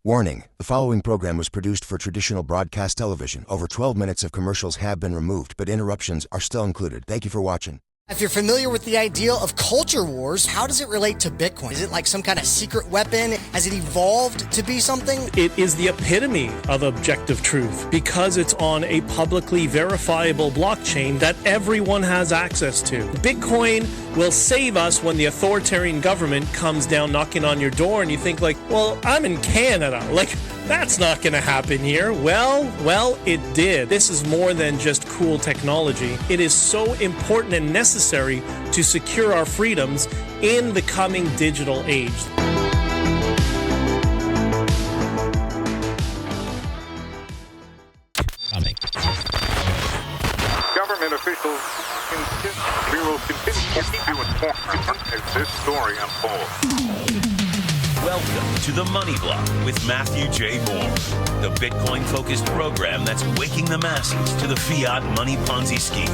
Warning, the following program was produced for traditional broadcast television. Over 12 minutes of commercials have been removed, but interruptions are still included. Thank you for watching. If you're familiar with the idea of culture wars, how does it relate to Bitcoin? Is it like some kind of secret weapon? Has it evolved to be something? It is the epitome of objective truth because it's on a publicly verifiable blockchain that everyone has access to. Bitcoin will save us when the authoritarian government comes down knocking on your door and you think like, well, I'm in Canada. Like, that's not going to happen here. Well, it did. This is more than just cool technology. It is so important and necessary to secure our freedoms in the coming digital age. Government officials insist we will continue to keep you informed as this story unfolds. Welcome to the Money Block with Matthew J. Moore, the Bitcoin-focused program that's waking the masses to the fiat money Ponzi scheme.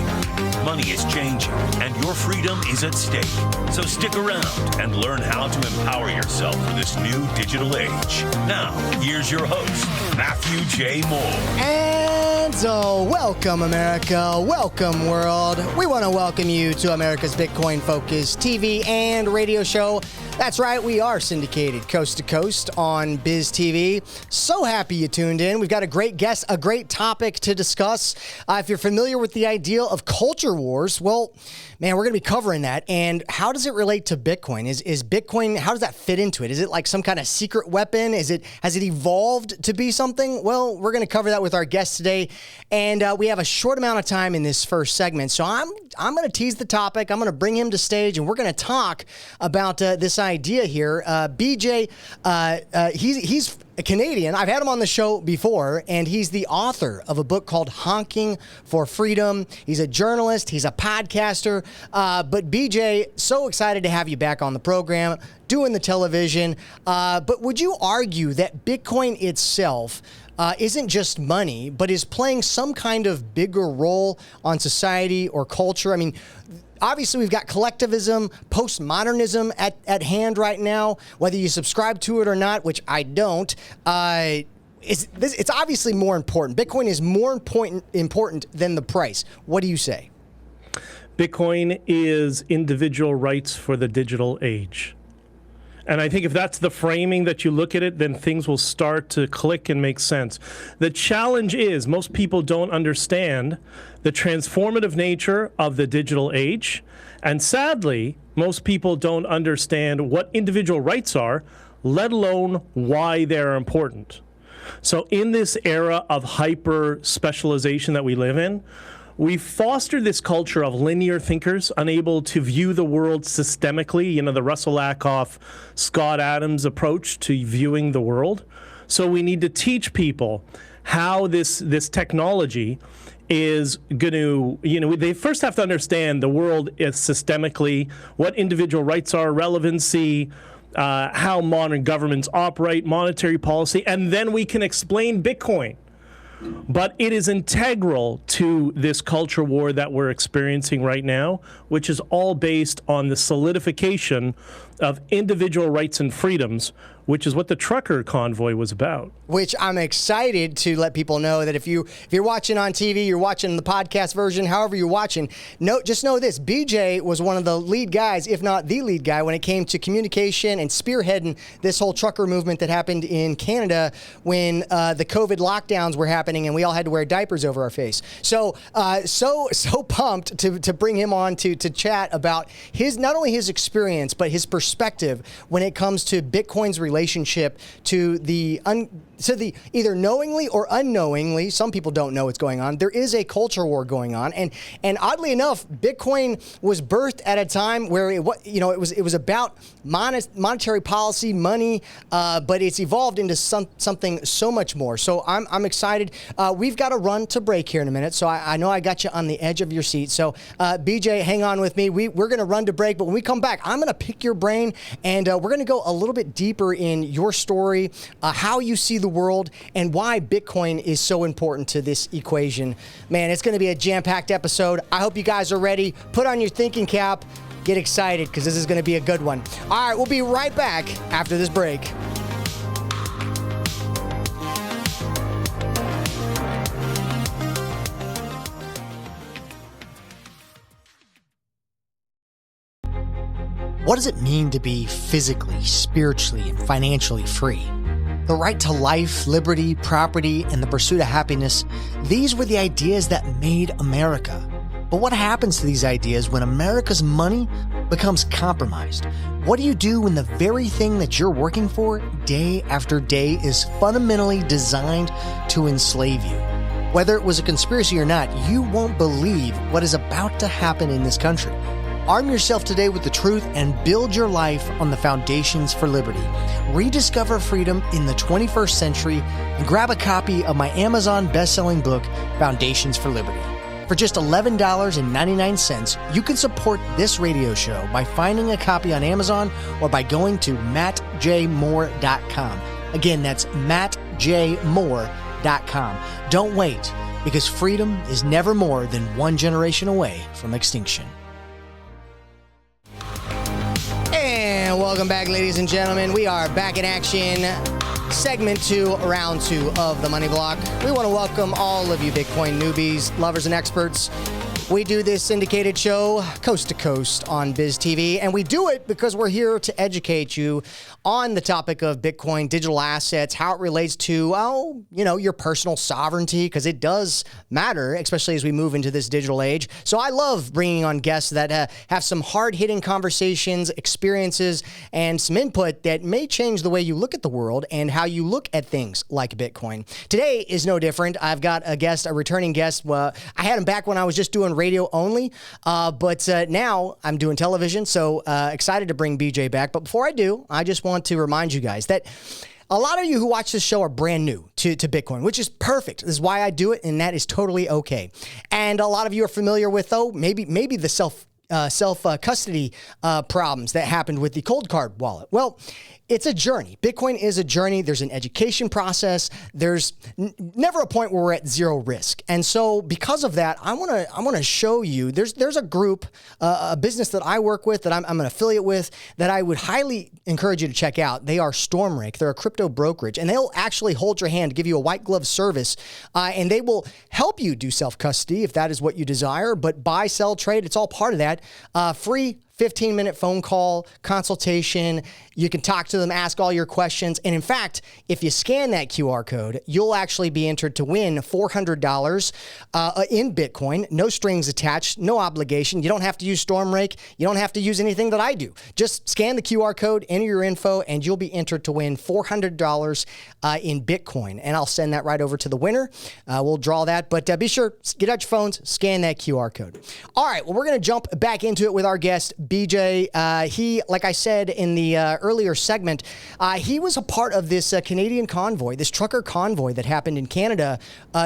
Money is changing, and your freedom is at stake. So stick around and learn how to empower yourself for this new digital age. Now, here's your host, Matthew J. Moore. And so, welcome, America. Welcome, world. We want to welcome you to America's Bitcoin-focused TV and radio show. That's right, we are syndicated coast to coast on Biz TV. So happy you tuned in. We've got a great guest, a great topic to discuss. If you're familiar with the idea of culture wars, well, man, we're going to be covering that. And how does it relate to Bitcoin? Is Bitcoin, how does that fit into it? Is it like some kind of secret weapon? Has it evolved to be something? Well, we're going to cover that with our guest today. And we have a short amount of time in this first segment. So I'm going to tease the topic. I'm going to bring him to stage and we're going to talk about this idea here. BJ, he's a Canadian. I've had him on the show before, and he's the author of a book called Honking For Freedom. He's a journalist. He's a podcaster. But BJ, so excited to have you back on the program, doing the television. But would you argue that Bitcoin itself isn't just money, but is playing some kind of bigger role on society or culture? I mean, obviously, we've got collectivism, postmodernism at hand right now, whether you subscribe to it or not, which I don't. It's obviously more important. Bitcoin is more important than the price. What do you say? Bitcoin is individual rights for the digital age. And I think if that's the framing that you look at it, then things will start to click and make sense. The challenge is most people don't understand the transformative nature of the digital age. And sadly, most people don't understand what individual rights are, let alone why they're important. So in this era of hyper specialization that we live in, we foster this culture of linear thinkers, unable to view the world systemically, you know, the Russell Lakoff, Scott Adams approach to viewing the world. So we need to teach people how this technology is going to, you know, they first have to understand the world is systemically, what individual rights are, relevancy, how modern governments operate, monetary policy, and then we can explain Bitcoin. But it is integral to this culture war that we're experiencing right now, which is all based on the solidification of individual rights and freedoms, which is what the trucker convoy was about. Which I'm excited to let people know that if you're watching on TV, you're watching the podcast version, however you're watching, just know this, BJ was one of the lead guys, if not the lead guy, when it came to communication and spearheading this whole trucker movement that happened in Canada when the COVID lockdowns were happening and we all had to wear diapers over our face. So pumped to bring him on to chat about not only his experience, but his perspective when it comes to Bitcoin's relationship to the either knowingly or unknowingly, some people don't know what's going on. There is a culture war going on, and oddly enough, Bitcoin was birthed at a time where it was about monetary policy, money, but it's evolved into something so much more. So I'm excited. We've got to run to break here in a minute, so I know I got you on the edge of your seat. So BJ, hang on with me. We're going to run to break, but when we come back, I'm going to pick your brain, and we're going to go a little bit deeper in your story, how you see the world, and why Bitcoin is so important to this equation. Man, it's going to be a jam-packed episode. I hope you guys are ready. Put on your thinking cap. Get excited, because this is going to be a good one. All right, we'll be right back after this break. What does it mean to be physically, spiritually, and financially free? The right to life, liberty, property, and the pursuit of happiness, these were the ideas that made America. But what happens to these ideas when America's money becomes compromised? What do you do when the very thing that you're working for day after day is fundamentally designed to enslave you? Whether it was a conspiracy or not, you won't believe what is about to happen in this country. Arm yourself today with the truth and build your life on the foundations for liberty. Rediscover freedom in the 21st century and grab a copy of my Amazon best-selling book, Foundations for Liberty. For just $11.99, you can support this radio show by finding a copy on Amazon or by going to mattjmoore.com. Again, that's mattjmoore.com. Don't wait, because freedom is never more than one generation away from extinction. And welcome back, ladies and gentlemen. We are back in action. Segment 2, round 2 of the Money Block. We want to welcome all of you Bitcoin newbies, lovers, and experts. We do this syndicated show coast to coast on Biz TV, and we do it because we're here to educate you on the topic of Bitcoin, digital assets, how it relates to, your personal sovereignty, because it does matter, especially as we move into this digital age. So I love bringing on guests that have some hard-hitting conversations, experiences, and some input that may change the way you look at the world and how you look at things like Bitcoin. Today is no different. I've got a returning guest. I had him back when I was just doing radio only, but now I'm doing television, so excited to bring BJ back. But before I do, I just want to remind you guys that a lot of you who watch this show are brand new to Bitcoin, which is perfect. This is why I do it, and that is totally okay. And a lot of you are familiar with, maybe the self-custody problems that happened with the cold card wallet. Well, it's a journey. Bitcoin is a journey. There's an education process. There's never a point where we're at zero risk. And so because of that, I want to show you, there's a group, a business that I work with, that I'm an affiliate with, that I would highly encourage you to check out. They are Stormrake. They're a crypto brokerage, and they'll actually hold your hand, give you a white glove service, and they will help you do self-custody if that is what you desire. But buy, sell, trade, it's all part of that. Free 15-minute phone call consultation. You can talk to them, ask all your questions. And in fact, if you scan that QR code, you'll actually be entered to win $400 in Bitcoin. No strings attached, no obligation. You don't have to use Stormrake. You don't have to use anything that I do. Just scan the QR code, enter your info, and you'll be entered to win $400 in Bitcoin. And I'll send that right over to the winner. We'll draw that. But be sure, get out your phones, scan that QR code. All right, well, we're going to jump back into it with our guest, BJ. He, like I said in the earlier segment, he was a part of this Canadian convoy, this trucker convoy that happened in Canada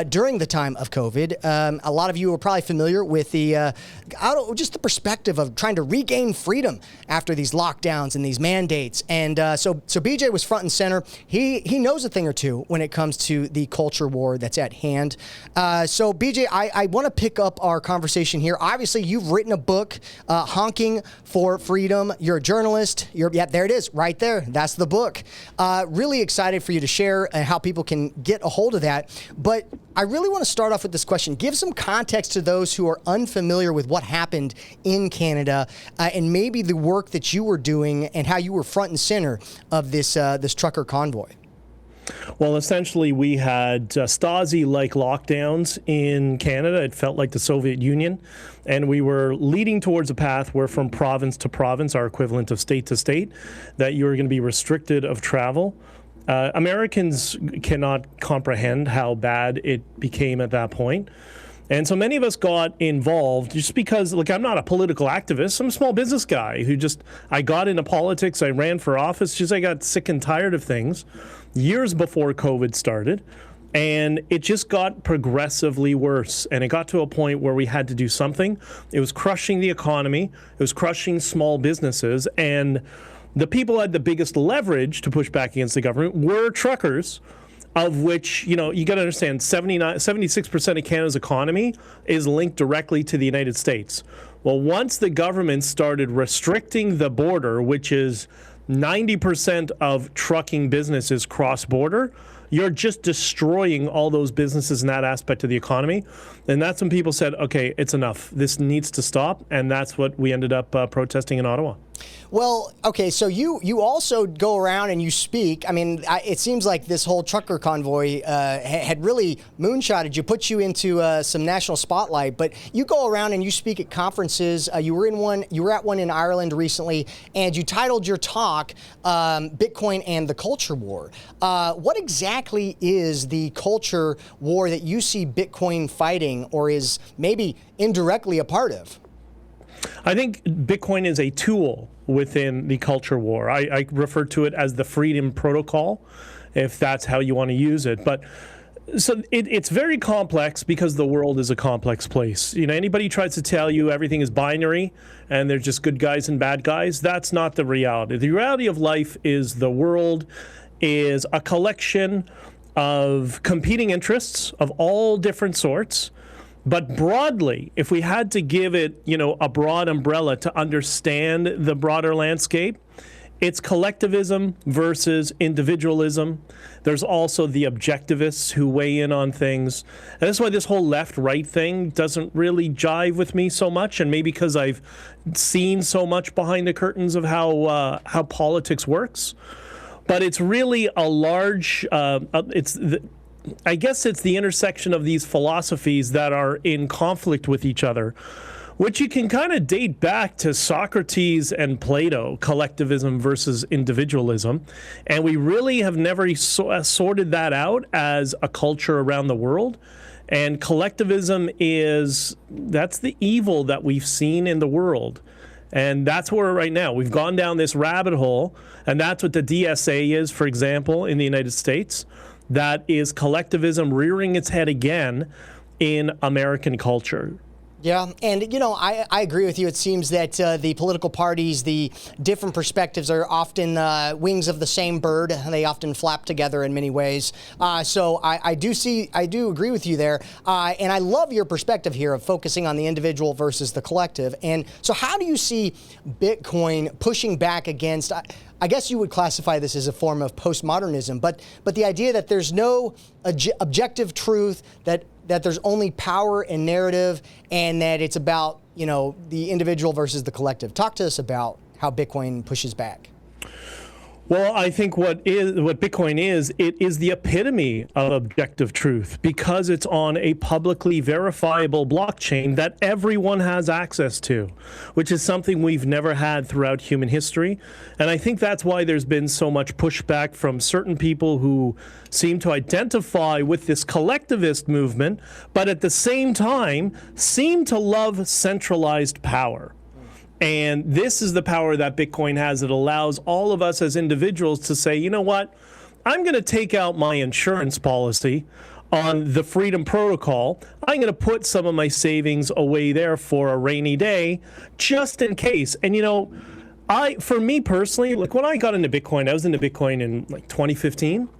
during the time of COVID. A lot of you are probably familiar with just the perspective of trying to regain freedom after these lockdowns and these mandates. And so BJ was front and center. He knows a thing or two when it comes to the culture war that's at hand. So BJ, I want to pick up our conversation here. Obviously, you've written a book, Honking For Freedom. You're a journalist. There it is, right there. That's the book. Really excited for you to share how people can get a hold of that. But I really want to start off with this question. Give some context to those who are unfamiliar with what happened in Canada and maybe the work that you were doing and how you were front and center of this trucker convoy. Well, essentially, we had Stasi-like lockdowns in Canada. It felt like the Soviet Union. And we were leading towards a path where from province to province, our equivalent of state to state, that you were going to be restricted of travel. Americans cannot comprehend how bad it became at that point. And so many of us got involved just because, I'm not a political activist. I'm a small business guy I got into politics. I ran for office just I got sick and tired of things years before COVID started. And it just got progressively worse. And it got to a point where we had to do something. It was crushing the economy. It was crushing small businesses. And the people who had the biggest leverage to push back against the government were truckers, of which, you got to understand, 76% of Canada's economy is linked directly to the United States. Well, once the government started restricting the border, which is 90% of trucking business is cross-border, you're just destroying all those businesses in that aspect of the economy. And that's when people said, okay, it's enough. This needs to stop. And that's what we ended up protesting in Ottawa. Well, okay, so you also go around and you speak. I mean, it seems like this whole trucker convoy had really moonshotted you, put you into some national spotlight. But you go around and you speak at conferences. You were at one in Ireland recently, and you titled your talk "Bitcoin and the Culture War." What exactly is the culture war that you see Bitcoin fighting, or is maybe indirectly a part of? I think Bitcoin is a tool within the culture war. I refer to it as the Freedom Protocol, if that's how you want to use it. But so it's very complex because the world is a complex place. You know, anybody tries to tell you everything is binary and they're just good guys and bad guys, that's not the reality. The reality of life is the world is a collection of competing interests of all different sorts. But broadly, if we had to give it, a broad umbrella to understand the broader landscape, it's collectivism versus individualism. There's also the objectivists who weigh in on things. And that's why this whole left-right thing doesn't really jive with me so much. And maybe because I've seen so much behind the curtains of how politics works. But it's really a large, I guess it's the intersection of these philosophies that are in conflict with each other, which you can kind of date back to Socrates and Plato, collectivism versus individualism. And we really have never sorted that out as a culture around the world. And collectivism that's the evil that we've seen in the world. And that's where right now we've gone down this rabbit hole. And that's what the DSA is, for example, in the United States. That is collectivism rearing its head again in American culture. Yeah, and I agree with you. It seems that the political parties, the different perspectives are often wings of the same bird. They often flap together in many ways. So I do agree with you there. And I love your perspective here of focusing on the individual versus the collective. And so how do you see Bitcoin pushing back against, I guess you would classify this as a form of postmodernism, but the idea that there's no objective truth, that there's only power and narrative, and that it's about, the individual versus the collective. Talk to us about how Bitcoin pushes back. Well, I think what Bitcoin is, it is the epitome of objective truth because it's on a publicly verifiable blockchain that everyone has access to, which is something we've never had throughout human history. And I think that's why there's been so much pushback from certain people who seem to identify with this collectivist movement, but at the same time seem to love centralized power. And this is the power that Bitcoin has. It allows all of us as individuals to say, you know what, I'm going to take out my insurance policy on the Freedom Protocol. I'm going to put some of my savings away there for a rainy day, just in case. And, for me personally, like when I got into Bitcoin, I was into Bitcoin in like 2015.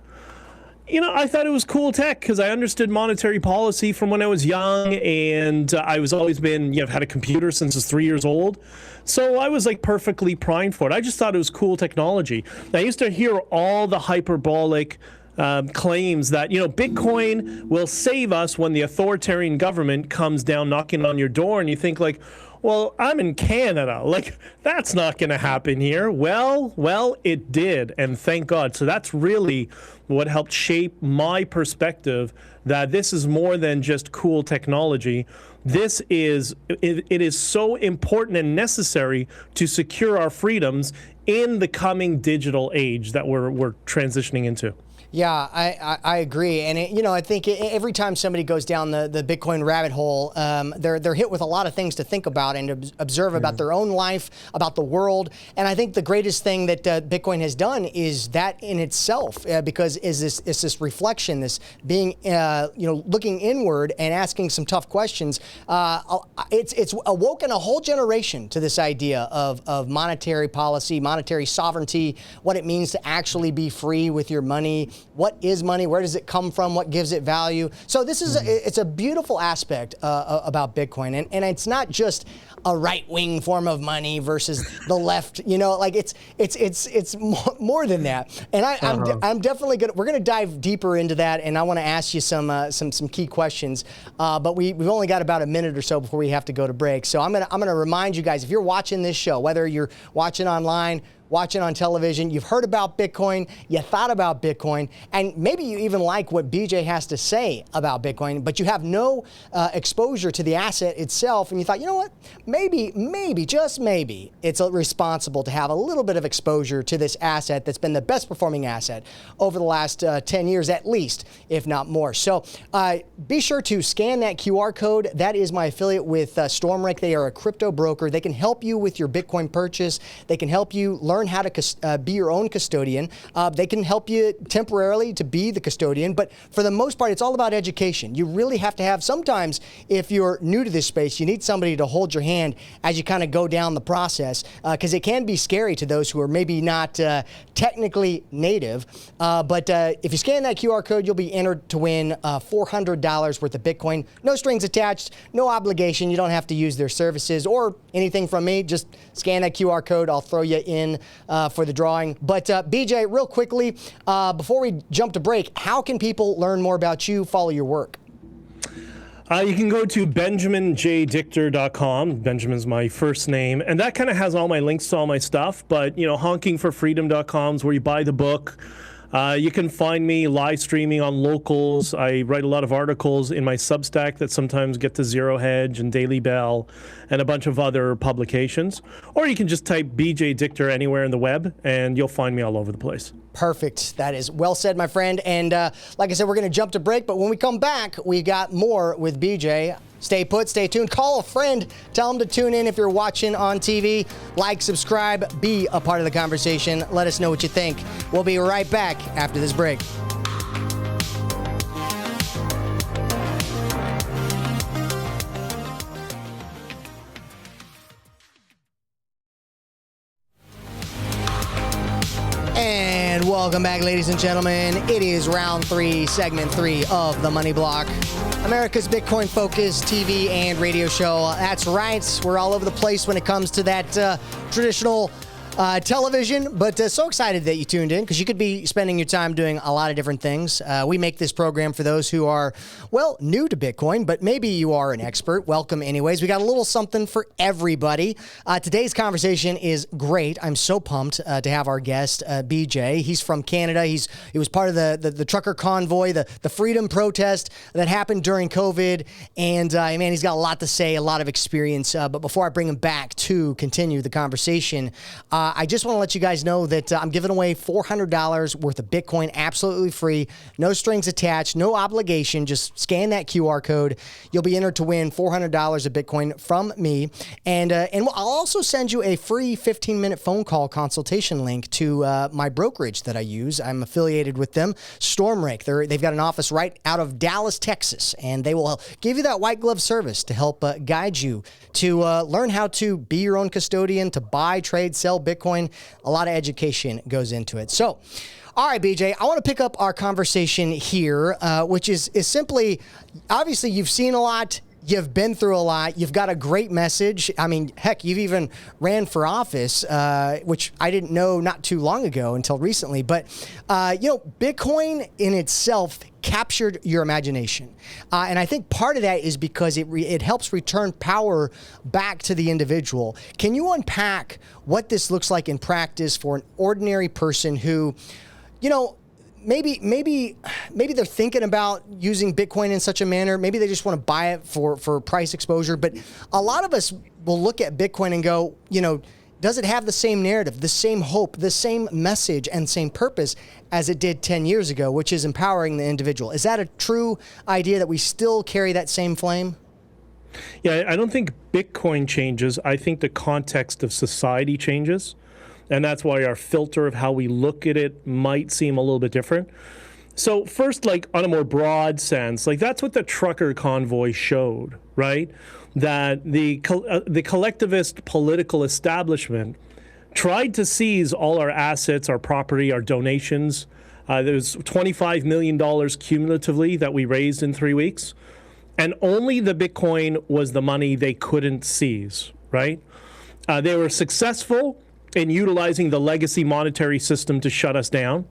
I thought it was cool tech because I understood monetary policy from when I was young, and I was always been, I've had a computer since I was 3 years old. So I was like perfectly primed for it. I just thought it was cool technology. I used to hear all the hyperbolic claims that, Bitcoin will save us when the authoritarian government comes down knocking on your door, and you think like, well, I'm in Canada. Like, that's not going to happen here. Well, it did, and thank God. So that's really what helped shape my perspective that this is more than just cool technology. It is so important and necessary to secure our freedoms in the coming digital age that we're transitioning into. Yeah, I agree. And, I think every time somebody goes down the Bitcoin rabbit hole, they're hit with a lot of things to think about and observe about their own life, about the world. And I think the greatest thing that Bitcoin has done is that in itself, because it's this reflection, this being, looking inward and asking some tough questions. It's awoken a whole generation to this idea of monetary policy, monetary sovereignty, what it means to actually be free with your money. what is money, where does it come from, what gives it value. So this is it's a beautiful aspect about Bitcoin, and it's not just a right-wing form of money versus the left. Like it's more than that. And I'm definitely we're gonna dive deeper into that, and I want to ask you some key questions. But we've only got about a minute or so before we have to go to break. So I'm gonna remind you guys, if you're watching this show, whether you're watching online, watching on television, you've heard about Bitcoin, you thought about Bitcoin, and maybe you even like what BJ has to say about Bitcoin, but you have no exposure to the asset itself, and you thought, you know what, maybe, just maybe, it's responsible to have a little bit of exposure to this asset that's been the best performing asset over the last 10 years at least, if not more. So be sure to scan that QR code. That is my affiliate with StormRake. They are a crypto broker. They can help you with your Bitcoin purchase. They can help you learn how to be your own custodian. They can help you temporarily to be the custodian, but for the most part, it's all about education. You really have to have, sometimes if you're new to this space, you need somebody to hold your hand as you kind of go down the process, because it can be scary to those who are maybe not technically native. But if you scan that QR code, you'll be entered to win $400 worth of Bitcoin. No strings attached, no obligation. You don't have to use their services or anything from me. Just scan that QR code. I'll throw you in for the drawing. But BJ, real quickly, before we jump to break, how can people learn more about you, follow your work? You can go to benjaminjdichter.com. Benjamin's my first name, and that kind of has all my links to all my stuff. But, honkingforfreedom.com is where you buy the book. You can find me live streaming on Locals. I write a lot of articles in my Substack that sometimes get to Zero Hedge and Daily Bell and a bunch of other publications. Or you can just type BJ Dichter anywhere in the web, and you'll find me all over the place. Perfect. That is well said, my friend. And like I said, we're going to jump to break, but when we come back, we got more with BJ. Stay put, stay tuned. Call a friend. Tell them to tune in if you're watching on TV. Like, subscribe, be a part of the conversation. Let us know what you think. We'll be right back after this break. And welcome back, ladies and gentlemen. It is round 3, segment 3 of the Money Block, America's Bitcoin-focused TV and radio show. That's right. We're all over the place when it comes to that traditional television, but so excited that you tuned in, because you could be spending your time doing a lot of different things. We make this program for those who are, new to Bitcoin, but maybe you are an expert. Welcome anyways. We got a little something for everybody. Today's conversation is great. I'm so pumped to have our guest, BJ. He's from Canada. He was part of the trucker convoy, the freedom protest that happened during COVID, and man, he's got a lot to say, a lot of experience. But before I bring him back to continue the conversation, I just want to let you guys know that I'm giving away $400 worth of Bitcoin absolutely free, no strings attached, no obligation. Just scan that QR code. You'll be entered to win $400 of Bitcoin from me. And I'll also send you a free 15-minute phone call consultation link to my brokerage that I use. I'm affiliated with them, StormRake. They've got an office right out of Dallas, Texas, and they will give you that white glove service to help guide you to learn how to be your own custodian, to buy, trade, sell Bitcoin. A lot of education goes into it. So, all right, BJ, I want to pick up our conversation here, which is simply, obviously, you've seen a lot. You've been through a lot. You've got a great message. I mean, heck, you've even ran for office, which I didn't know not too long ago until recently. But, Bitcoin in itself captured your imagination. And I think part of that is because it helps return power back to the individual. Can you unpack what this looks like in practice for an ordinary person who, maybe they're thinking about using Bitcoin in such a manner. Maybe they just want to buy it for price exposure. But a lot of us will look at Bitcoin and go, does it have the same narrative, the same hope, the same message and same purpose as it did 10 years ago, which is empowering the individual? Is that a true idea that we still carry that same flame? Yeah, I don't think Bitcoin changes. I think the context of society changes. And that's why our filter of how we look at it might seem a little bit different. So first, on a more broad sense, that's what the trucker convoy showed, right? That the collectivist political establishment tried to seize all our assets, our property, our donations, There's $25 million cumulatively that we raised in 3 weeks. And only the Bitcoin was the money they couldn't seize, right? They were successful in utilizing the legacy monetary system to shut us down.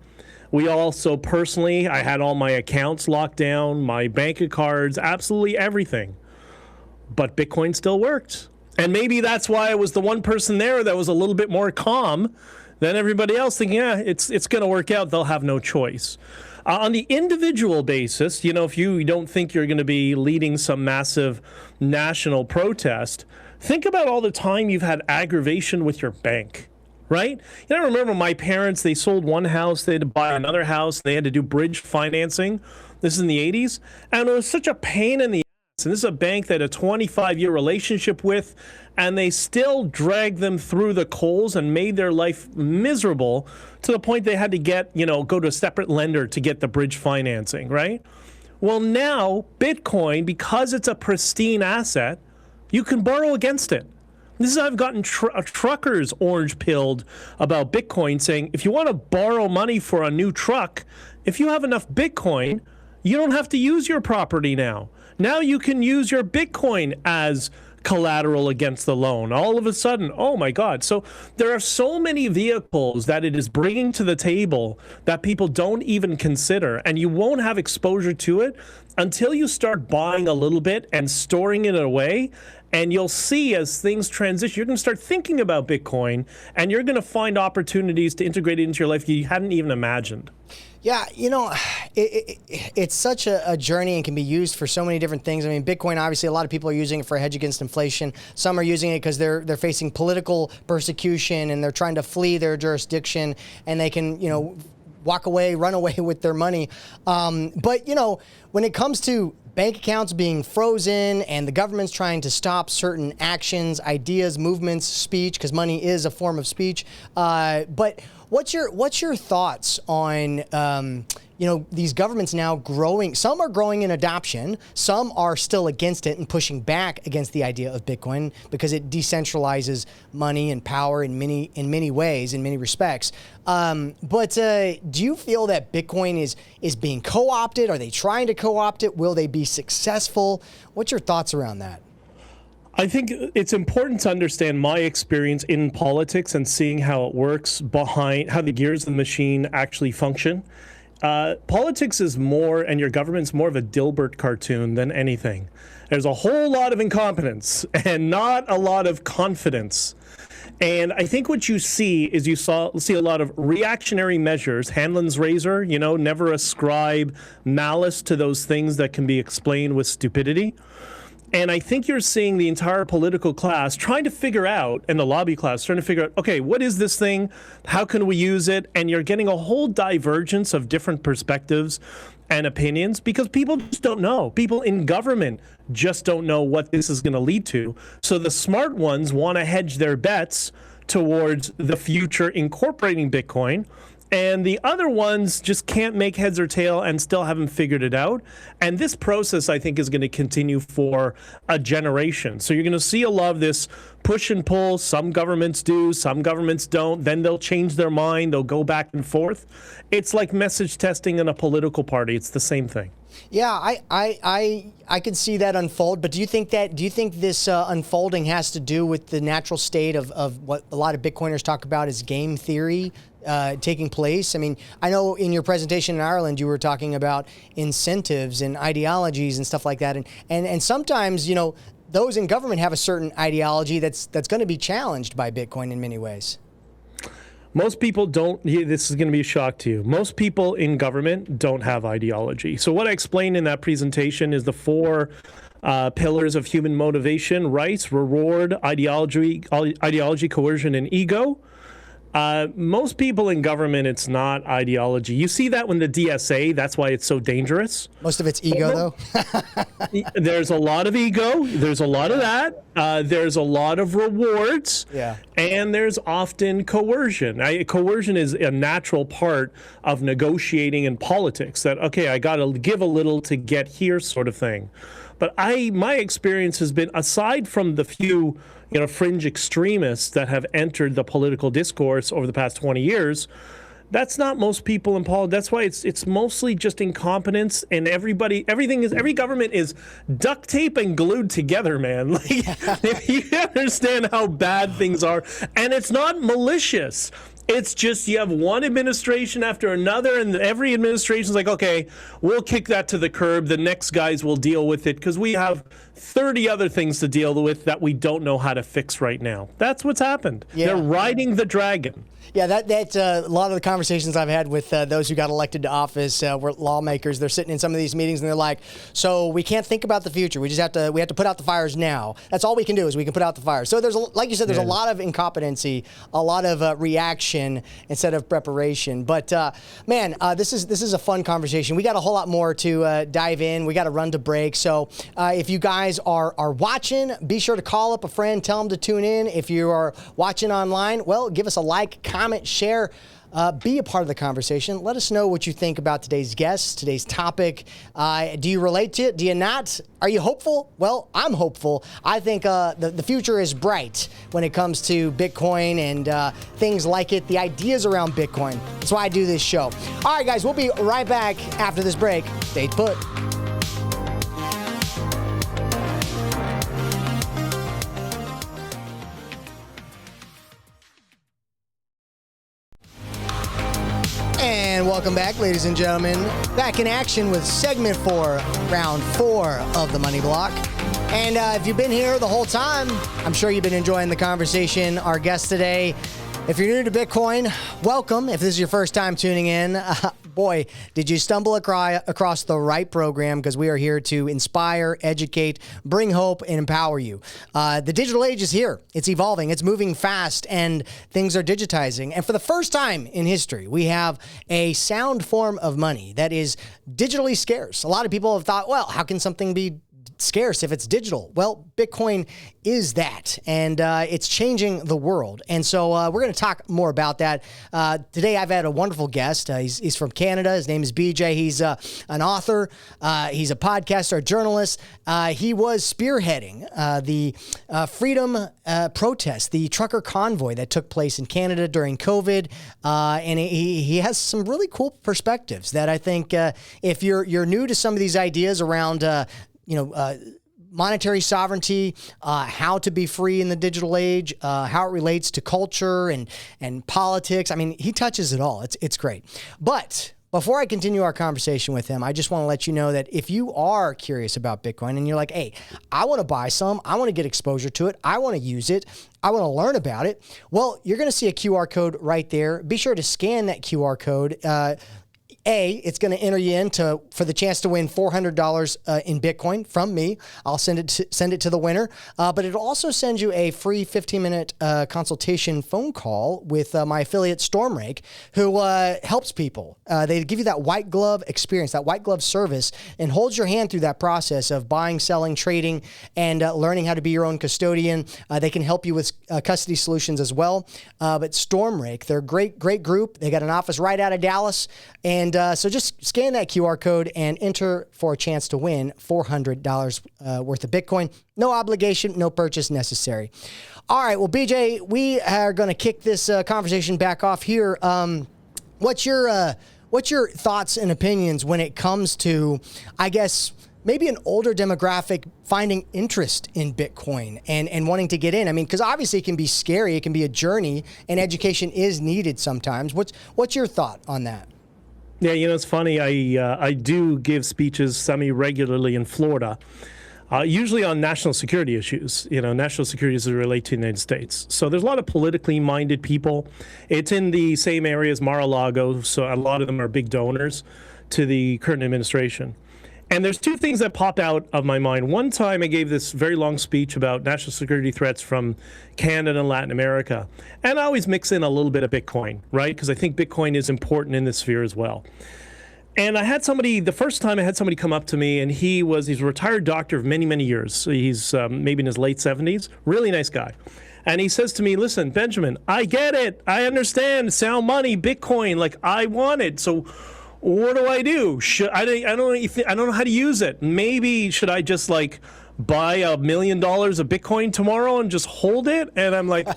We also personally, I had all my accounts locked down, my bank cards, absolutely everything. But Bitcoin still worked. And maybe that's why I was the one person there that was a little bit more calm than everybody else, thinking, yeah, it's going to work out. They'll have no choice. On the individual basis, if you don't think you're going to be leading some massive national protest, think about all the time you've had aggravation with your bank, right? I remember my parents, they sold one house, they had to buy another house, they had to do bridge financing. This is in the 80s. And it was such a pain in the ass. And this is a bank that had a 25-year relationship with, and they still dragged them through the coals and made their life miserable to the point they had to go to a separate lender to get the bridge financing, right? Well, now Bitcoin, because it's a pristine asset, you can borrow against it. This is, I've gotten truckers orange-pilled about Bitcoin, saying if you want to borrow money for a new truck, if you have enough Bitcoin, you don't have to use your property now. Now you can use your Bitcoin as collateral against the loan. All of a sudden, oh my God. So there are so many vehicles that it is bringing to the table that people don't even consider, and you won't have exposure to it until you start buying a little bit and storing it away. And you'll see as things transition, you're going to start thinking about Bitcoin, and you're going to find opportunities to integrate it into your life you hadn't even imagined. Yeah, it's such a journey and can be used for so many different things. I mean, Bitcoin, obviously, a lot of people are using it for a hedge against inflation. Some are using it because they're facing political persecution and they're trying to flee their jurisdiction, and they can, walk away, run away with their money. But when it comes to bank accounts being frozen and the government's trying to stop certain actions, ideas, movements, speech, because money is a form of speech. But what's your thoughts on these governments now growing? Some are growing in adoption. Some are still against it and pushing back against the idea of Bitcoin because it decentralizes money and power in many ways, in many respects. But do you feel that Bitcoin is being co-opted? Are they trying to co-opt it? Will they be successful? What's your thoughts around that? I think it's important to understand my experience in politics and seeing how it works behind how the gears of the machine actually function. Politics is more, and your government's more of a Dilbert cartoon than anything. There's a whole lot of incompetence and not a lot of confidence. And I think what you see is see a lot of reactionary measures. Hanlon's razor, never ascribe malice to those things that can be explained with stupidity. And I think you're seeing the entire political class trying to figure out, and the lobby class trying to figure out, okay, what is this thing? How can we use it? And you're getting a whole divergence of different perspectives and opinions because people just don't know. People in government just don't know what this is going to lead to. So the smart ones want to hedge their bets towards the future incorporating Bitcoin. And the other ones just can't make heads or tail and still haven't figured it out. And this process, I think, is going to continue for a generation. So you're going to see a lot of this push and pull. Some governments do, some governments don't. Then they'll change their mind. They'll go back and forth. It's like message testing in a political party. It's the same thing. Yeah, I could see that unfold. But do you think this unfolding has to do with the natural state of what a lot of Bitcoiners talk about as game theory taking place? I mean, I know in your presentation in Ireland, you were talking about incentives and ideologies and stuff like that. And sometimes, those in government have a certain ideology that's going to be challenged by Bitcoin in many ways. Most people don't, this is going to be a shock to you. Most people in government don't have ideology. So what I explained in that presentation is the 4 pillars of human motivation: rights, reward, ideology, coercion, and ego. Most people in government, it's not ideology. You see that when the DSA, that's why it's so dangerous. Most of it's ego, though. There's a lot of ego. There's a lot of that. There's a lot of rewards. Yeah. And there's often coercion. Coercion is a natural part of negotiating in politics. That, okay, I got to give a little to get here sort of thing. But my experience has been, aside from the few fringe extremists that have entered the political discourse over the past 20 years, That's not most people in politics. That's why it's mostly just incompetence, and every government is duct tape and glued together, man. Like, if you understand how bad things are, and it's not malicious. It's just you have one administration after another, and every administration is like, okay, we'll kick that to the curb. The next guys will deal with it because we have 30 other things to deal with that we don't know how to fix right now. That's what's happened. Yeah. They're riding the dragon. Yeah, that's a lot of the conversations I've had with those who got elected to office were lawmakers. They're sitting in some of these meetings and they're like, so we can't think about the future. We have to put out the fires now. That's all we can do is we can put out the fires. So like you said, there's a lot of incompetency, a lot of reaction instead of preparation. But man, this is a fun conversation. We got a whole lot more to dive in. We got to run to break. So if you guys are watching, be sure to call up a friend, tell them to tune in. If you are watching online, well, give us a like, comment, share, be a part of the conversation. Let us know what you think about today's guest, today's topic. Do you relate to it? Do you not? Are you hopeful? Well, I'm hopeful. I think the future is bright when it comes to Bitcoin and things like it, the ideas around Bitcoin. That's why I do this show. All right, guys, we'll be right back after this break. Stay put. And welcome back, ladies and gentlemen. Back in action with segment 4, round 4 of the Money Block. And if you've been here the whole time, I'm sure you've been enjoying the conversation. Our guest today, if you're new to Bitcoin, welcome. If this is your first time tuning in, boy, did you stumble across the right program, because we are here to inspire, educate, bring hope, and empower you. The digital age is here. It's evolving. It's moving fast, and things are digitizing. And for the first time in history, we have a sound form of money that is digitally scarce. A lot of people have thought, well, how can something be scarce if it's digital? Well, Bitcoin is that, and it's changing the world. And so we're going to talk more about that. Today I've had a wonderful guest. He's from Canada. His name is BJ. He's an author. He's a podcaster, a journalist. He was spearheading the freedom protest, the trucker convoy that took place in Canada during COVID. And he has some really cool perspectives that I think if you're new to some of these ideas around monetary sovereignty, how to be free in the digital age, how it relates to culture and politics. I mean, he touches it all. It's great. But before I continue our conversation with him, I just want to let you know that if you are curious about Bitcoin and you're like, hey, I want to buy some, I want to get exposure to it, I want to use it, I want to learn about it, well, you're going to see a QR code right there. Be sure to scan that QR code. It's going to enter you for the chance to win $400 in Bitcoin from me. I'll send it to the winner. But it'll also send you a free 15-minute consultation phone call with my affiliate Stormrake, who helps people. They give you that white glove experience, that white glove service, and holds your hand through that process of buying, selling, trading, and learning how to be your own custodian. They can help you with custody solutions as well. But Stormrake, they're a great group. They got an office right out of Dallas. And so just scan that QR code and enter for a chance to win $400 worth of Bitcoin. No obligation, no purchase necessary. All right, well, BJ, we are going to kick this conversation back off here. What's your thoughts and opinions when it comes to, I guess, maybe an older demographic finding interest in Bitcoin and wanting to get in? I mean, because obviously it can be scary, it can be a journey, and education is needed sometimes. What's your thought on that? Yeah, it's funny. I do give speeches semi-regularly in Florida, usually on national security issues. National security issues relate to the United States. So there's a lot of politically minded people. It's in the same area as Mar-a-Lago, so a lot of them are big donors to the current administration. And there's two things that pop out of my mind. One time I gave this very long speech about national security threats from Canada and Latin America. And I always mix in a little bit of Bitcoin, right? Because I think Bitcoin is important in this sphere as well. And the first time I had somebody come up to me, and he's a retired doctor of many, many years. So he's maybe in his late 70s, really nice guy. And he says to me, listen, Benjamin, I get it. I understand sound money, Bitcoin, like I want it. So what do I do? I don't know how to use it. Maybe should I just buy $1 million of Bitcoin tomorrow and just hold it? And I'm like,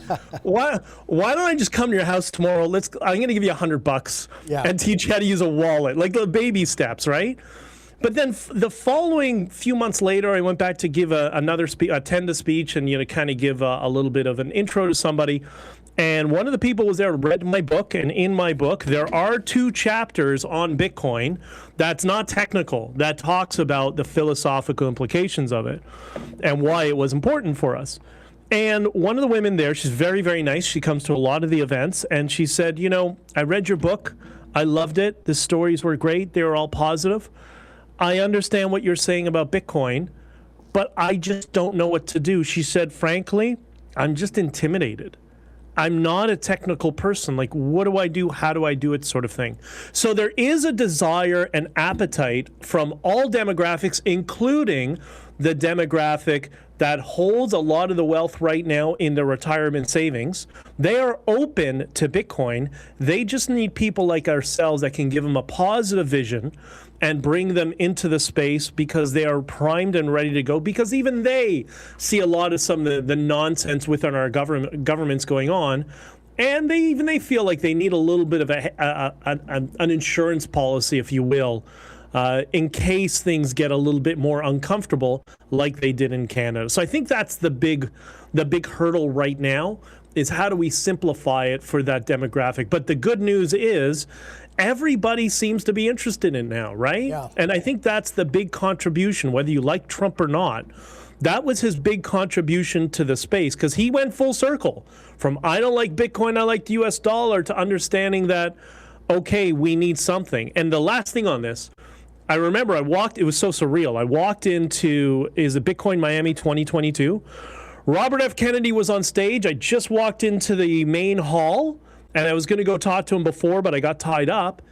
why don't I just come to your house tomorrow? I'm going to give you $100 and teach you how to use a wallet, like the baby steps, right? But then the following few months later, I went back to give attend a speech and, kind of give a little bit of an intro to somebody. And one of the people was there, read my book, and in my book, there are 2 chapters on Bitcoin that's not technical, that talks about the philosophical implications of it and why it was important for us. And one of the women there, she's very, very nice. She comes to a lot of the events, and she said, I read your book. I loved it. The stories were great. They were all positive. I understand what you're saying about Bitcoin, but I just don't know what to do. She said, frankly, I'm just intimidated. I'm not a technical person. Like, what do I do? How do I do it? Sort of thing. So there is a desire and appetite from all demographics, including the demographic that holds a lot of the wealth right now in their retirement savings. They are open to Bitcoin. They just need people like ourselves that can give them a positive vision and bring them into the space because they are primed and ready to go, because even they see a lot of some of the nonsense within our governments going on. And they feel like they need a little bit of an insurance policy, if you will, in case things get a little bit more uncomfortable like they did in Canada. So I think that's the big hurdle right now, is how do we simplify it for that demographic. But the good news is everybody seems to be interested in it now, right? Yeah. And I think that's the big contribution, whether you like Trump or not. That was his big contribution to the space, because he went full circle from I don't like Bitcoin, I like the US dollar, to understanding that, okay, we need something. And the last thing on this, I remember it was so surreal. I walked into, is it Bitcoin Miami 2022? Robert F. Kennedy was on stage. I just walked into the main hall, and I was going to go talk to him before, but I got tied up.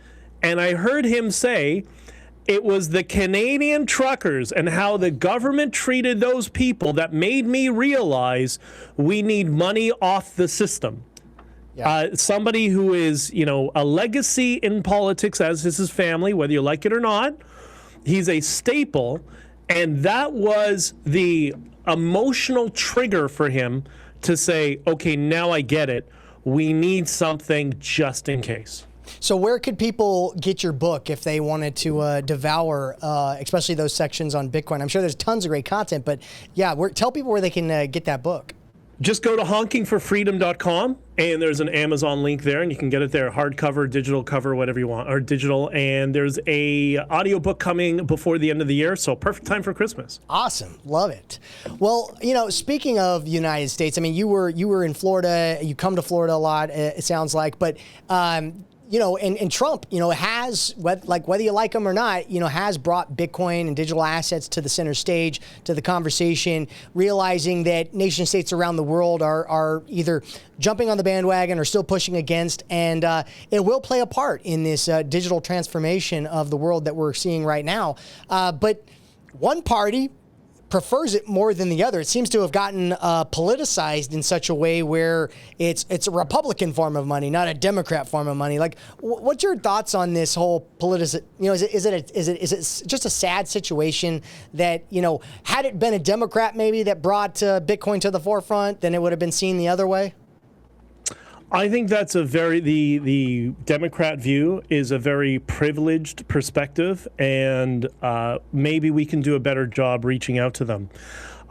And I heard him say it was the Canadian truckers and how the government treated those people that made me realize we need money off the system. Yeah. Somebody who is, a legacy in politics, as is his family, whether you like it or not. He's a staple. And that was the emotional trigger for him to say, okay, now I get it. We need something just in case. So where could people get your book if they wanted to devour, especially those sections on Bitcoin? I'm sure there's tons of great content, but yeah, tell people where they can get that book. Just go to honkingforfreedom.com, and there's an Amazon link there, and you can get it there, hardcover, digital cover, whatever you want, or digital. And there's a audiobook coming before the end of the year, so perfect time for Christmas. Awesome. Love it. Well, speaking of the United States, I mean, you were in Florida. You come to Florida a lot, it sounds like, but and Trump, has, whether you like him or not, has brought Bitcoin and digital assets to the center stage, to the conversation, realizing that nation states around the world are either jumping on the bandwagon or still pushing against, and it will play a part in this digital transformation of the world that we're seeing right now. But one party prefers it more than the other. It seems to have gotten politicized in such a way where it's a Republican form of money, not a Democrat form of money. Like, what's your thoughts on this whole is it just a sad situation that, had it been a Democrat maybe that brought Bitcoin to the forefront, then it would have been seen the other way? I think that's the Democrat view is a very privileged perspective, and maybe we can do a better job reaching out to them.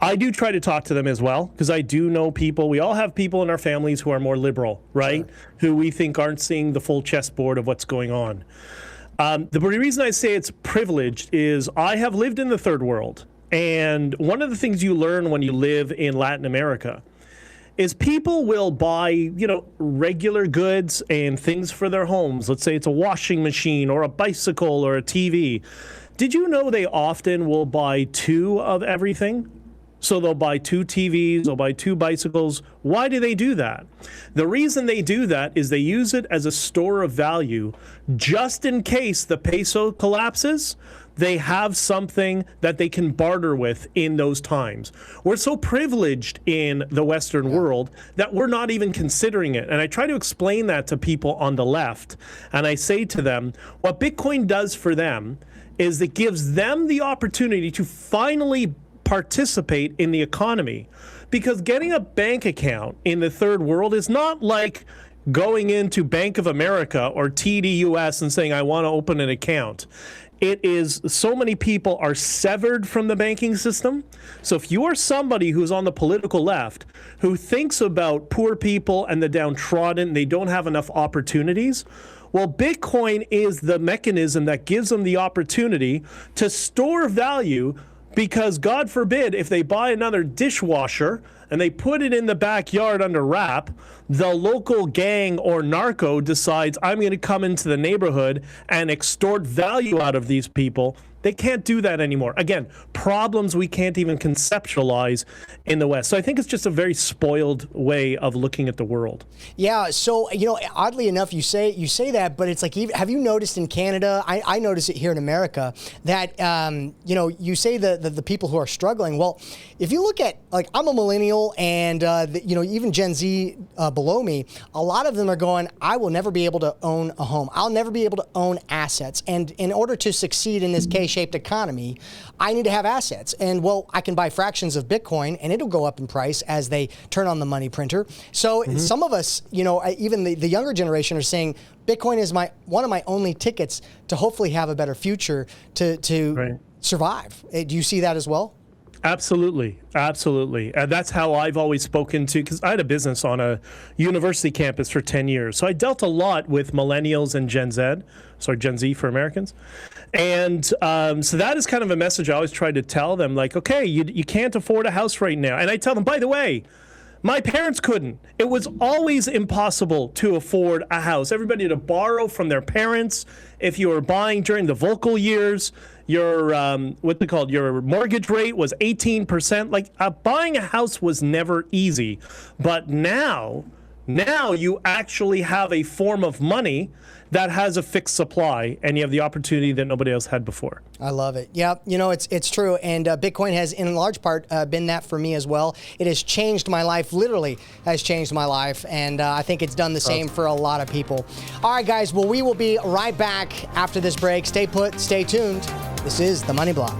I do try to talk to them as well, because I do know people. We all have people in our families who are more liberal, right? Sure. Who we think aren't seeing the full chessboard of what's going on. The reason I say it's privileged is I have lived in the third world, and one of the things you learn when you live in Latin America is people will buy, regular goods and things for their homes. Let's say it's a washing machine or a bicycle or a TV. Did you know they often will buy 2 of everything? So they'll buy 2 TVs, they'll buy 2 bicycles. Why do they do that? The reason they do that is they use it as a store of value just in case the peso collapses. They have something that they can barter with in those times. We're so privileged in the Western world that we're not even considering it. And I try to explain that to people on the left. And I say to them, what Bitcoin does for them is it gives them the opportunity to finally participate in the economy. Because getting a bank account in the third world is not like going into Bank of America or TDUS and saying, I want to open an account. It is, so many people are severed from the banking system. So if you are somebody who's on the political left who thinks about poor people and the downtrodden, they don't have enough opportunities, well, Bitcoin is the mechanism that gives them the opportunity to store value, because God forbid if they buy another dishwasher and they put it in the backyard under wrap, the local gang or narco decides, I'm going to come into the neighborhood and extort value out of these people. They can't do that anymore. Again, problems we can't even conceptualize in the West. So I think it's just a very spoiled way of looking at the world. Yeah. So, oddly enough, you say that, but it's like, have you noticed in Canada, I notice it here in America, that, you say the people who are struggling. Well, if you look at, like, I'm a millennial and, even Gen Z below me, a lot of them are going, I will never be able to own a home. I'll never be able to own assets. And in order to succeed in this K-shaped economy, I need to have assets. And, well, I can buy fractions of Bitcoin and it'll go up in price as they turn on the money printer. So some of us, even the younger generation are saying, Bitcoin is one of my only tickets to hopefully have a better future to survive. Do you see that as well? Absolutely. Absolutely. And that's how I've always spoken to, because I had a business on a university campus for 10 years. So I dealt a lot with millennials and Gen Z for Americans. And so that is kind of a message I always try to tell them, like, okay, you can't afford a house right now. And I tell them, by the way, my parents couldn't. It was always impossible to afford a house. Everybody had to borrow from their parents. If you were buying during the vocal years, your your mortgage rate was 18%. Like, buying a house was never easy. But now you actually have a form of money that has a fixed supply, and you have the opportunity that nobody else had before. I love it. Yeah, it's true. And Bitcoin has, in large part, been that for me as well. It has changed my life, literally has changed my life. And I think it's done the same for a lot of people. All right, guys. Well, we will be right back after this break. Stay put, stay tuned. This is The Money Block.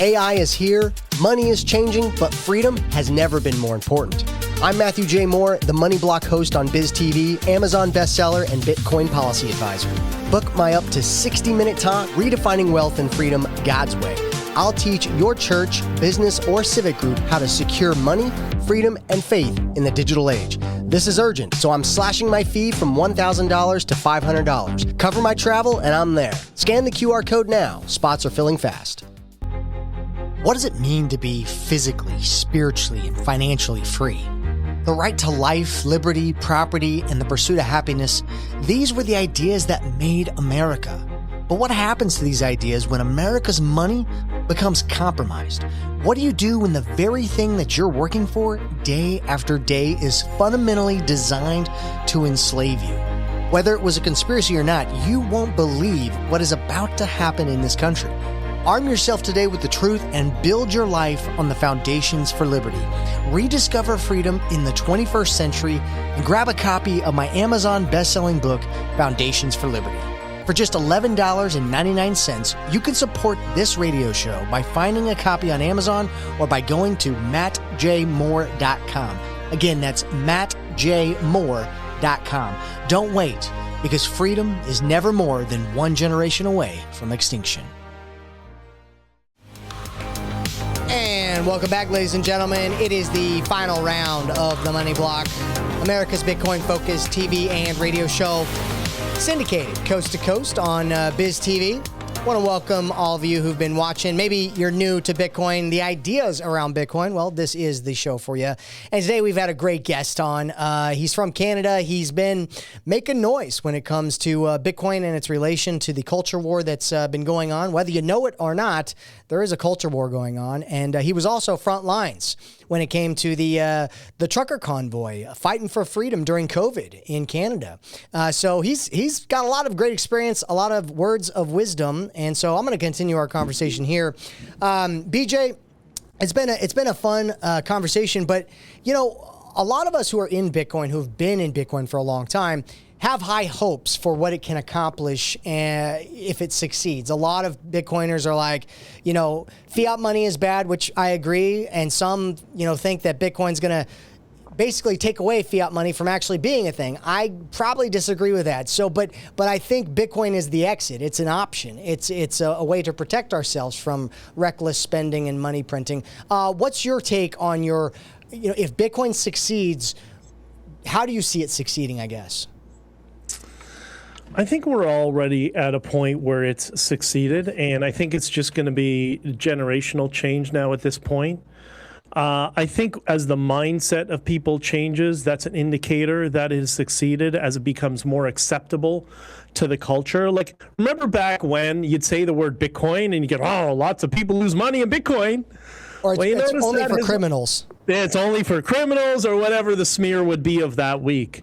AI is here, money is changing, but freedom has never been more important. I'm Matthew J. Moore, the Money Block host on Biz TV, Amazon bestseller, and Bitcoin policy advisor. Book my up to 60-minute talk, Redefining Wealth and Freedom God's Way. I'll teach your church, business, or civic group how to secure money, freedom, and faith in the digital age. This is urgent, so I'm slashing my fee from $1,000 to $500. Cover my travel, and I'm there. Scan the QR code now. Spots are filling fast. What does it mean to be physically, spiritually, and financially free? The right to life, liberty, property, and the pursuit of happiness, these were the ideas that made America. But what happens to these ideas when America's money becomes compromised? What do you do when the very thing that you're working for day after day is fundamentally designed to enslave you? Whether it was a conspiracy or not, you won't believe what is about to happen in this country. Arm yourself today with the truth and build your life on the foundations for liberty. Rediscover freedom in the 21st century and grab a copy of my Amazon best-selling book, Foundations for Liberty. For just $11.99, you can support this radio show by finding a copy on Amazon or by going to mattjmoore.com. Again, that's mattjmoore.com. Don't wait, because freedom is never more than one generation away from extinction. And welcome back, ladies and gentlemen. It is the final round of the Money Block, America's Bitcoin-focused TV and radio show, syndicated coast to coast on Biz TV. I want to welcome all of you who've been watching. Maybe you're new to Bitcoin, the ideas around Bitcoin. Well, this is the show for you. And today we've had a great guest on. He's from Canada. He's been making noise when it comes to Bitcoin and its relation to the culture war that's been going on. Whether you know it or not, there is a culture war going on. And he was also front lines when it came to the trucker convoy fighting for freedom during COVID in Canada. So he's got a lot of great experience, a lot of words of wisdom. And so I'm going to continue our conversation here. BJ, it's been a fun conversation, but a lot of us who are in Bitcoin, who've been in Bitcoin for a long time, have high hopes for what it can accomplish if it succeeds. A lot of Bitcoiners are like, fiat money is bad, which I agree. And some, think that Bitcoin's going to basically take away fiat money from actually being a thing. I probably disagree with that. So, but I think Bitcoin is the exit. It's an option. It's a way to protect ourselves from reckless spending and money printing. What's your take on if Bitcoin succeeds, how do you see it succeeding, I guess? I think we're already at a point where it's succeeded, and I think it's just going to be generational change now at this point. I think as the mindset of people changes, that's an indicator that it has succeeded as it becomes more acceptable to the culture. Like, remember back when you'd say the word Bitcoin and you get, lots of people lose money in Bitcoin. Or it's only for criminals. It's only for criminals or whatever the smear would be of that week.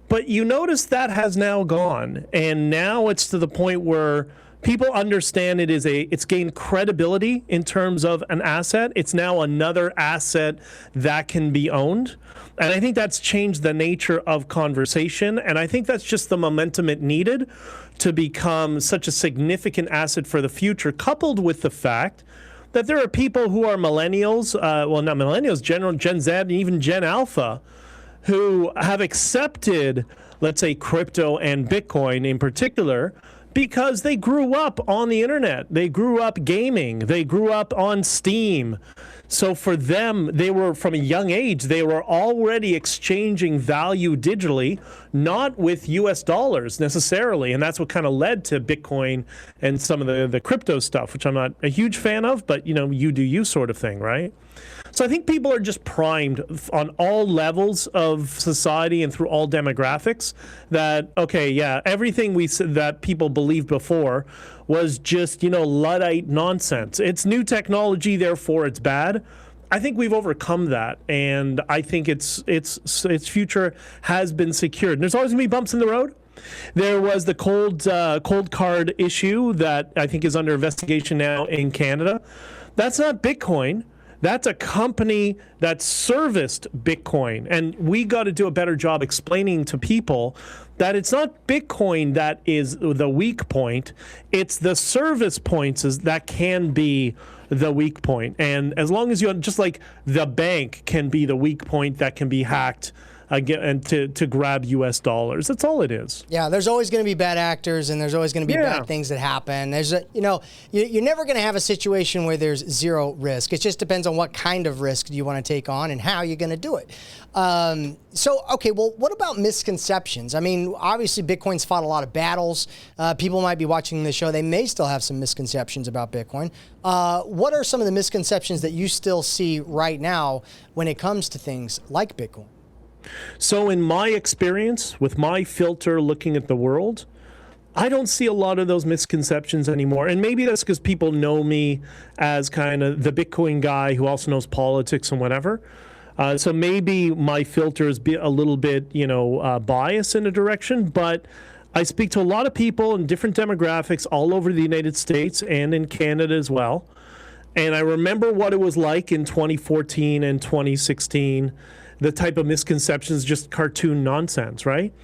But you notice that has now gone, and now it's to the point where people understand it's gained credibility in terms of an asset. It's now another asset that can be owned. And I think that's changed the nature of conversation. And I think that's just the momentum it needed to become such a significant asset for the future, coupled with the fact that there are people who are millennials, not millennials, Gen Z, and even Gen Alpha, who have accepted, let's say, crypto and Bitcoin in particular, because they grew up on the internet. They grew up gaming. They grew up on Steam. So for them, they were, from a young age, they were already exchanging value digitally, not with US dollars necessarily. And that's what kind of led to Bitcoin and some of the crypto stuff, which I'm not a huge fan of, but, you do you sort of thing, right? So I think people are just primed on all levels of society and through all demographics that, everything we said that people believed before was just, Luddite nonsense. It's new technology, therefore it's bad. I think we've overcome that, and I think its future has been secured. And there's always going to be bumps in the road. There was the cold card issue that I think is under investigation now in Canada. That's not Bitcoin. That's a company that serviced Bitcoin. And we got to do a better job explaining to people that it's not Bitcoin that is the weak point. It's the service points that can be the weak point. And as long as just like the bank can be the weak point that can be hacked again to grab US dollars. That's all it is. Yeah, there's always going to be bad actors, and there's always going to be bad things that happen. There's you're never going to have a situation where there's zero risk. It just depends on what kind of risk you want to take on and how you're going to do it. What about misconceptions? I mean, obviously Bitcoin's fought a lot of battles. People might be watching this show. They may still have some misconceptions about Bitcoin. What are some of the misconceptions that you still see right now when it comes to things like Bitcoin? So in my experience, with my filter looking at the world, I don't see a lot of those misconceptions anymore. And maybe that's because people know me as kind of the Bitcoin guy who also knows politics and whatever. So maybe my filter is a little bit, biased in a direction. But I speak to a lot of people in different demographics all over the United States and in Canada as well. And I remember what it was like in 2014 and 2016. The type of misconceptions, just cartoon nonsense, right?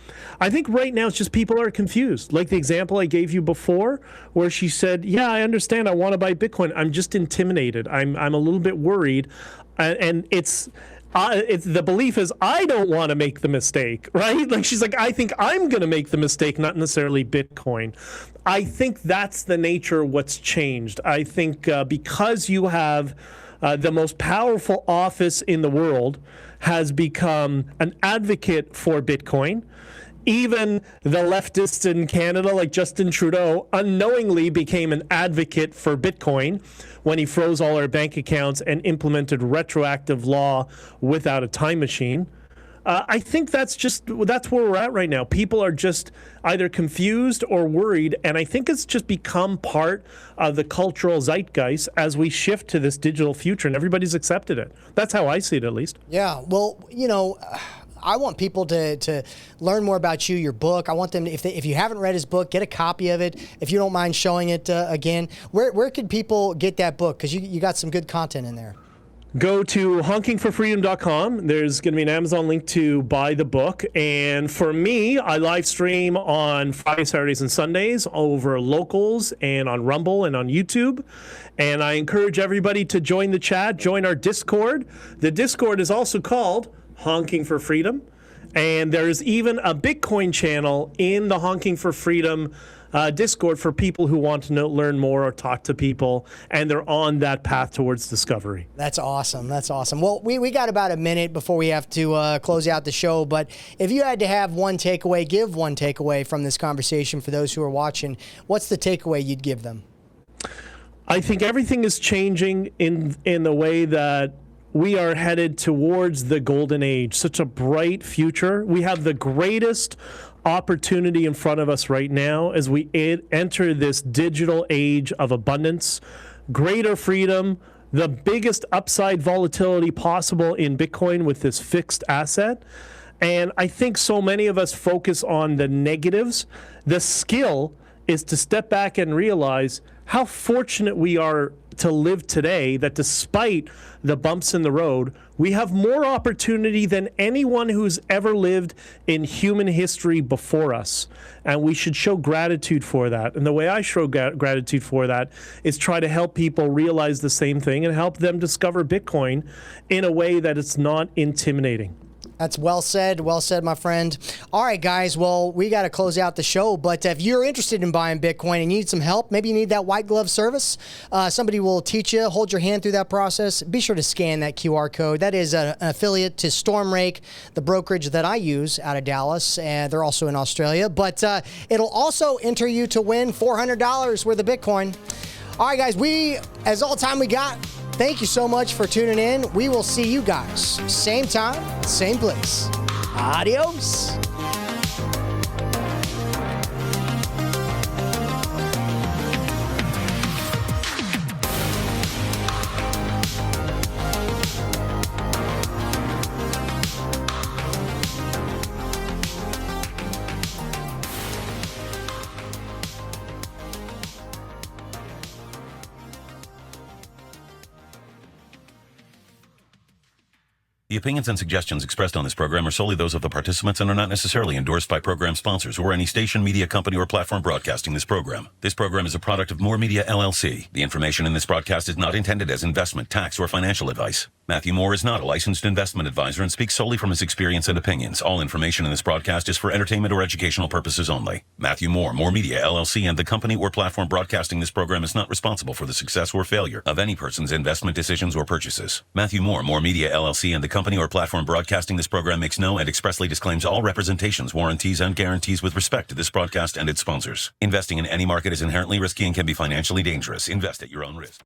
I think right now it's just people are confused. Like the example I gave you before, where she said, yeah, I understand, I want to buy Bitcoin. I'm just intimidated. I'm a little bit worried. And it's the belief is I don't want to make the mistake, right? Like she's like, I think I'm going to make the mistake, not necessarily Bitcoin. I think that's the nature of what's changed. I think because you have the most powerful office in the world has become an advocate for Bitcoin. Even the leftists in Canada, like Justin Trudeau, unknowingly became an advocate for Bitcoin when he froze all our bank accounts and implemented retroactive law without a time machine. I think that's where we're at right now. People are just either confused or worried, and I think it's just become part of the cultural zeitgeist as we shift to this digital future, and everybody's accepted it. That's how I see it, at least. Yeah, well, I want people to learn more about you, your book. I want them to, if you haven't read his book, get a copy of it. If you don't mind showing it again, where could people get that book? Because you got some good content in there. go to honkingforfreedom.com. There's going to be an Amazon link to buy the book. And for me, I live stream on Fridays, Saturdays, and Sundays over Locals and on Rumble and on YouTube. And I encourage everybody to join the chat, join our Discord. The Discord is also called Honking for Freedom. And there's even a Bitcoin channel in the Honking for Freedom Discord for people who want to learn more or talk to people, and they're on that path towards discovery. That's awesome. That's awesome. Well, we got about a minute before we have to close out the show, but if you had to have one takeaway, give one takeaway from this conversation for those who are watching, what's the takeaway you'd give them? I think everything is changing in the way that we are headed towards the golden age, such a bright future. We have the greatest opportunity in front of us right now as we enter this digital age of abundance, greater freedom, the biggest upside volatility possible in Bitcoin with this fixed asset. And I think so many of us focus on the negatives. The skill is to step back and realize how fortunate we are to live today, that despite the bumps in the road, we have more opportunity than anyone who's ever lived in human history before us. And we should show gratitude for that. And the way I show gratitude for that is try to help people realize the same thing and help them discover Bitcoin in a way that it's not intimidating. That's well said, my friend. All right, guys, well, we got to close out the show, but if you're interested in buying Bitcoin and you need some help, maybe you need that white glove service, somebody will teach you, hold your hand through that process. Be sure to scan that QR code. That is an affiliate to Stormrake, the brokerage that I use out of Dallas, and they're also in Australia, but it'll also enter you to win $400 worth of Bitcoin. All right, guys, as all time we got, thank you so much for tuning in. We will see you guys same time, same place. Adios. The opinions and suggestions expressed on this program are solely those of the participants and are not necessarily endorsed by program sponsors or any station, media company, or platform broadcasting this program. This program is a product of More Media, LLC. The information in this broadcast is not intended as investment, tax, or financial advice. Matthew Moore is not a licensed investment advisor and speaks solely from his experience and opinions. All information in this broadcast is for entertainment or educational purposes only. Matthew Moore, More Media, LLC, and the company or platform broadcasting this program is not responsible for the success or failure of any person's investment decisions or purchases. Matthew Moore, More Media, LLC, and the company or platform broadcasting this program makes no and expressly disclaims all representations, warranties, and guarantees with respect to this broadcast and its sponsors. Investing in any market is inherently risky and can be financially dangerous. Invest at your own risk.